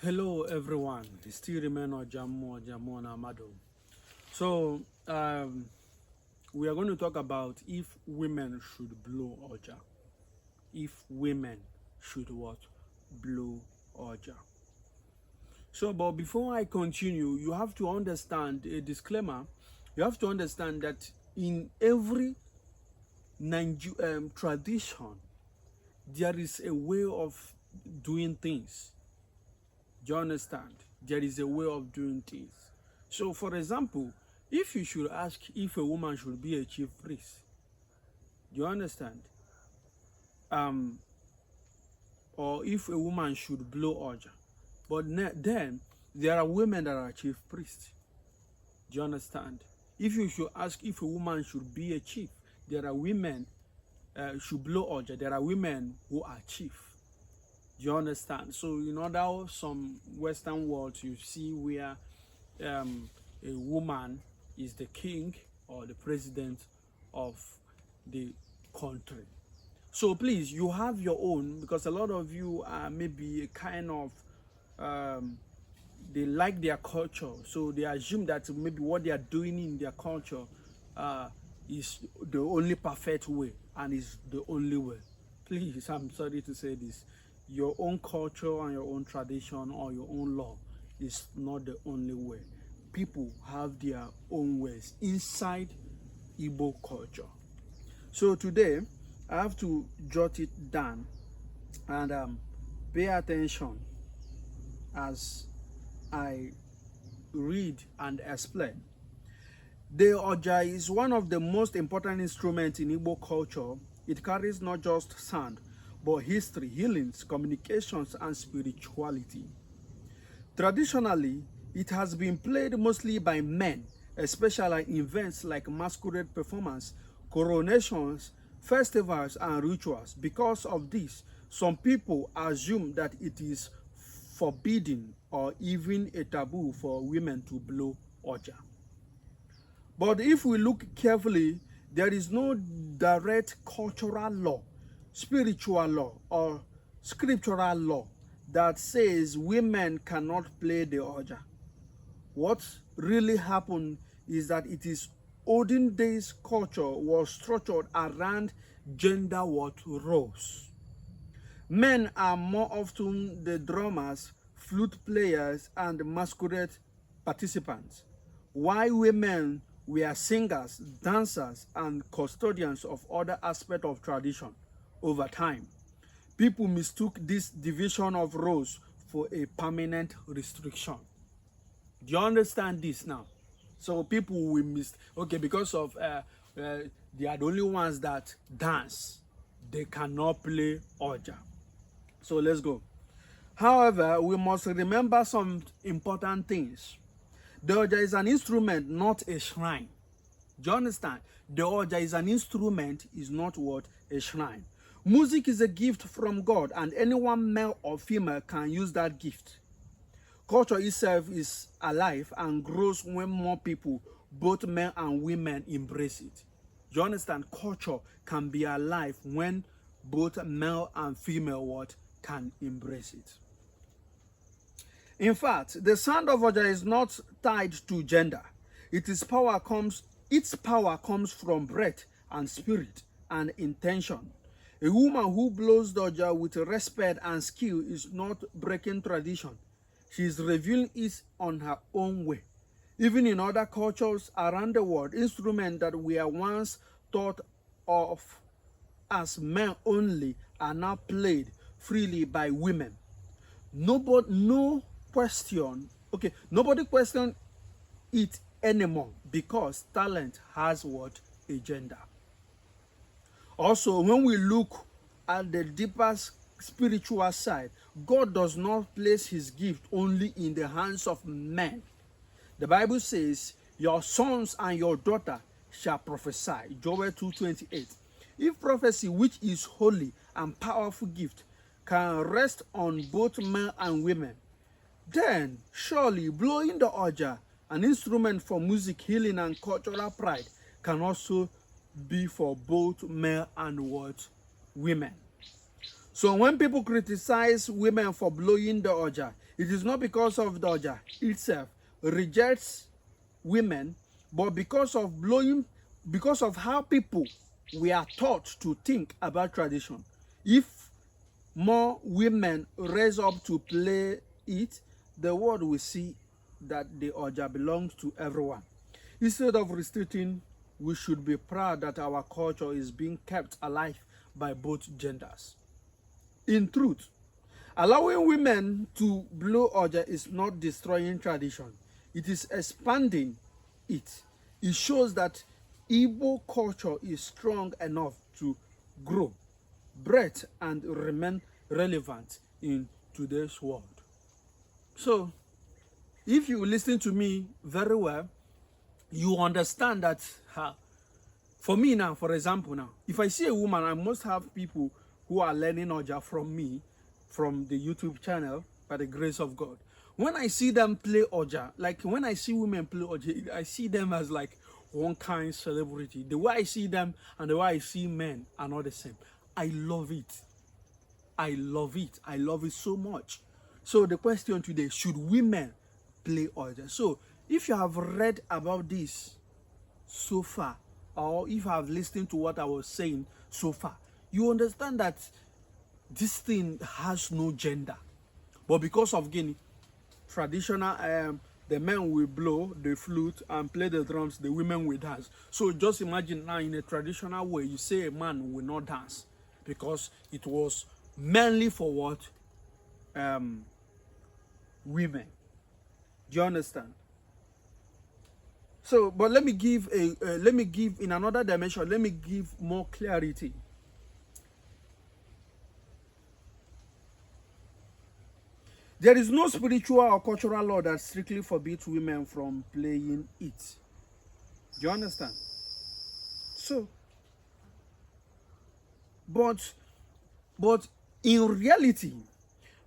Hello everyone, it's still remain Jamo and Amado. So we are going to talk about if women should blow oja. If women should what? Blow oja. So but before I continue, you have to understand a disclaimer. You have to understand that in every tradition, there is a way of doing things. Do you understand? There is a way of doing things. So, for example, if you should ask if a woman should be a chief priest, do you understand? Or if a woman should blow oja. But then there are women that are chief priests. Do you understand? If you should ask if a woman should be a chief, there are women should blow oja. There are women who are chief. Do you understand? So in other some Western worlds, you see where a woman is the king or the president of the country. So please, you have your own, because a lot of you are maybe a kind of they like their culture, so they assume that maybe what they are doing in their culture is the only perfect way and is the only way. Please, I'm sorry to say this. Your own culture and your own tradition or your own law is not the only way. People have their own ways inside Igbo culture. So today, I have to jot it down and pay attention as I read and explain. The oja is one of the most important instruments in Igbo culture. It carries not just sound, but history, healings, communications, and spirituality. Traditionally, it has been played mostly by men, especially in events like masquerade performance, coronations, festivals, and rituals. Because of this, some people assume that it is forbidden or even a taboo for women to blow oja. But if we look carefully, there is no direct cultural law, spiritual law, or scriptural law that says women cannot play the oja. What really happened is that it is olden days culture was structured around gender roles. Men are more often the drummers, flute players, and masquerade participants, while women were singers, dancers, and custodians of other aspects of tradition. Over time, people mistook this division of roles for a permanent restriction. Do you understand this now? So people will okay, because of they are the only ones that dance, they cannot play oja. So let's go. However, we must remember some important things. The oja is an instrument, not a shrine. Do you understand? The oja is an instrument, is not what? A shrine. Music is a gift from God, and anyone, male or female, can use that gift. Culture itself is alive and grows when more people, both men and women, embrace it. Do you understand? Culture can be alive when both male and female can embrace it. In fact, the sound of oja is not tied to gender. Its power comes from breath and spirit and intention. A woman who blows the oja with respect and skill is not breaking tradition. She is revealing it on her own way. Even in other cultures around the world, instruments that were once thought of as men only are now played freely by women. Nobody question it anymore because talent has a gender. Also, when we look at the deeper spiritual side, God does not place his gift only in the hands of men. The Bible says, your sons and your daughter shall prophesy. Joel 2:28. If prophecy, which is holy and powerful gift, can rest on both men and women, then surely blowing the oja, an instrument for music, healing, and cultural pride, can also be for both men and women. So when people criticize women for blowing the oja, It is not because of the Oja itself rejects women, but because of how people we are taught to think about tradition. If more women raise up to play it, the world will see that the Oja belongs to everyone. Instead of restricting, we should be proud that our culture is being kept alive by both genders. In truth, allowing women to blow Oja is not destroying tradition. It is expanding it. It shows that Igbo culture is strong enough to grow, breathe, and remain relevant in today's world. So, if you listen to me very well, you understand that for me now, for example now, if I see a woman, I must have people who are learning Oja from me, from the YouTube channel, by the grace of God. When I see them play Oja, like when I see women play Oja, I see them as like one kind celebrity. The way I see them and the way I see men are not the same. I love it. I love it. I love it so much. So the question today, should women play Oja? So if you have read about this so far, or if you have listened to what I was saying so far, you understand that this thing has no gender. But because of again, traditional, the men will blow the flute and play the drums, the women will dance. So just imagine now in a traditional way, you say a man will not dance because it was mainly for what? Women. Do you understand? So, but let me give in another dimension, let me give more clarity. There is no spiritual or cultural law that strictly forbids women from playing it. Do you understand? So, but in reality,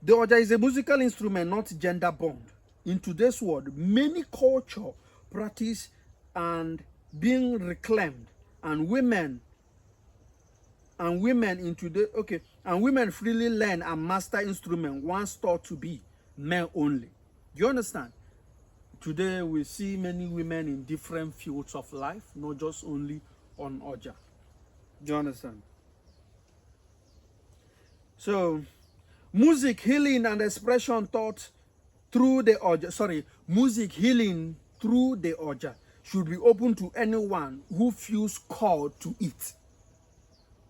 the Oja is a musical instrument, not gender bound. In today's world, many culture practice and being reclaimed, and women freely learn and master instrument once thought to be men only. Do you understand? Today we see many women in different fields of life, not just only on Oja. Do you understand? So, music healing and expression taught through the Oja, music healing through the Oja should be open to anyone who feels called to it.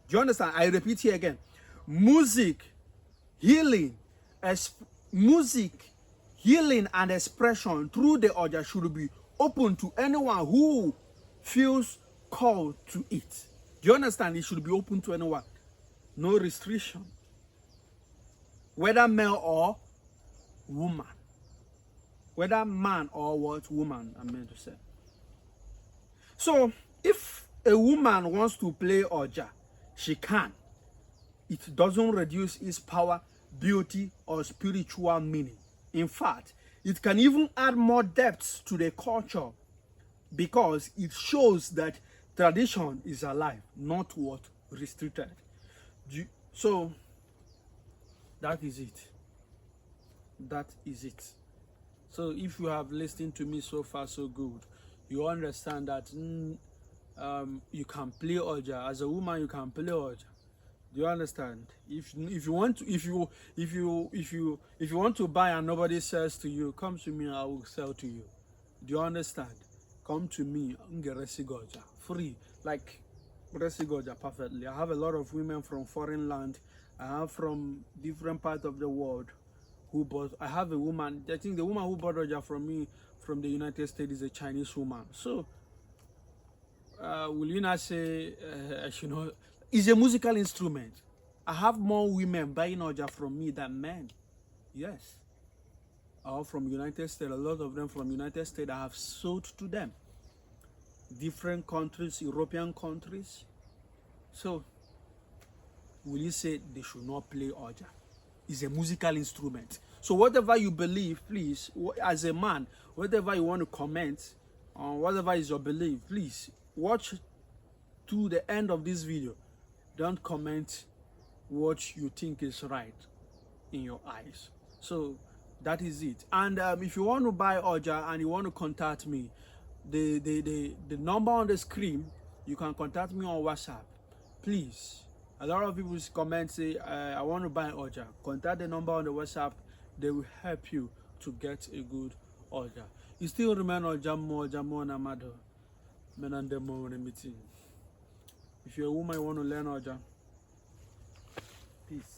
Do you understand? I repeat here again. Music healing and expression through the Oja should be open to anyone who feels called to it. Do you understand? It should be open to anyone. No restriction. Whether male or woman. Whether man or what woman, I meant to say. So, if a woman wants to play Oja, she can. It doesn't reduce its power, beauty, or spiritual meaning. In fact, it can even add more depth to the culture because it shows that tradition is alive, not what restricted. So, that is it. That is it. So if you have listened to me so far, so good, you understand that you can play Oja. As a woman, you can play Oja. Do you understand? If you want to buy and nobody sells to you, come to me, I will sell to you. Do you understand? Come to me, Goja, free, like Goja perfectly. I have a lot of women from foreign land. I have from different parts of the world who bought. I have a woman. I think the woman who bought Oja from me from the United States is a Chinese woman. So, will you not say, it's a musical instrument. I have more women buying Oja from me than men. Yes. Or from United States, a lot of them from United States, I have sold to them. Different countries, European countries. So, will you say they should not play Oja? It's a musical instrument. So whatever you believe, please, as a man, whatever you want to comment on, whatever is your belief, please watch to the end of this video. Don't comment what you think is right in your eyes. So That is it. And if you want to buy Oja and you want to contact me, the number on the screen, you can contact me on WhatsApp. Please. A lot of people comment say, I want to buy Oja. Contact the number on the WhatsApp. They will help you to get a good Oja. You still remain Oja more Namado. Men and them more meeting. If you're a woman, you want to learn Oja. Peace.